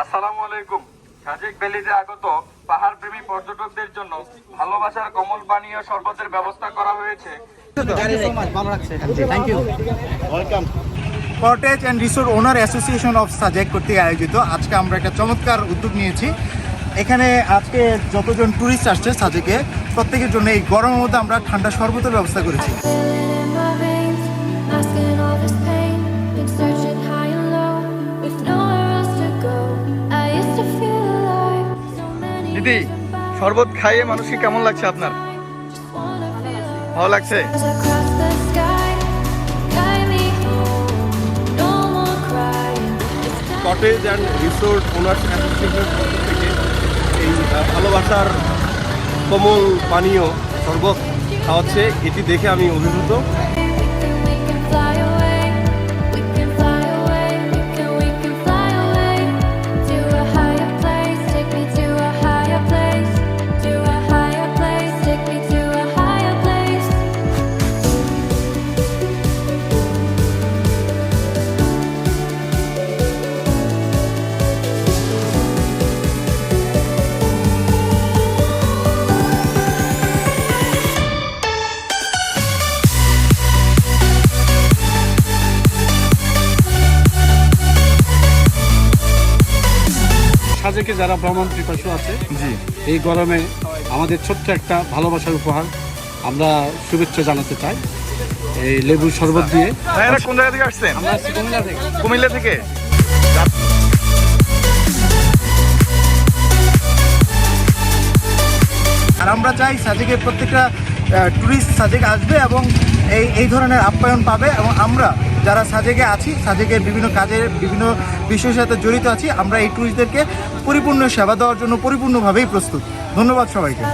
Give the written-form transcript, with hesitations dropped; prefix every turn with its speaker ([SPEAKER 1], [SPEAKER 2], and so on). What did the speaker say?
[SPEAKER 1] আসসালামু আলাইকুম। সাজেক ভ্যালিতে আগত পাহাড় প্রেমী পর্যটকদের জন্য ভালোবাসার কমল পানীয় শরবতের ব্যবস্থা করা হয়েছে।
[SPEAKER 2] Cottage and resort owner association of Sajek কর্তৃক আয়োজিত আজকে আমরা একটা চমৎকার উদ্যোগ নিয়েছি। এখানে আজকে যতজন ট্যুরিস্ট আসছে সাজেকে প্রত্যেকের জন্য এই গরমের মধ্যে আমরা ঠান্ডা শরবতের ব্যবস্থা করেছি।
[SPEAKER 1] দিদি, শরবত খাইয়ে মানুষকে কেমন লাগছে আপনার? ভালো লাগছে?
[SPEAKER 3] কটেজ অ্যান্ড রিসোর্ট ওনার্স অ্যাসোসিয়েশনের পক্ষ থেকে এই ভালোবাসার কোমল পানীয় শরবত খাওয়াচ্ছে, এটি দেখে আমি অভিভূত।
[SPEAKER 4] সাজেকে যারা ভ্রমণ পিপাসু আছে, জি, এই গরমে আমাদের ছোট্ট একটা ভালোবাসার উপহার আমরা শুভেচ্ছা জানাতে চাই এই লেবুর শরবত দিয়ে।
[SPEAKER 1] কোন জায়গা থেকে আসছেন?
[SPEAKER 4] আমরা আসছি কুমিল্লা থেকে।
[SPEAKER 1] কুমিল্লা থেকে।
[SPEAKER 2] আর আমরা চাই সাজেকের প্রত্যেকটা ট্যুরিস্ট সাজেকে আসবে এবং এই ধরনের আপ্যায়ন পাবে, এবং আমরা যারা সাজেকে আছি, সাজেকের বিভিন্ন কাজের বিভিন্ন বিষয়ের সাথে জড়িত আছি, আমরা এই ট্যুরিস্টদেরকে পরিপূর্ণ সেবা দেওয়ার জন্য পরিপূর্ণভাবেই প্রস্তুত। ধন্যবাদ সবাইকে।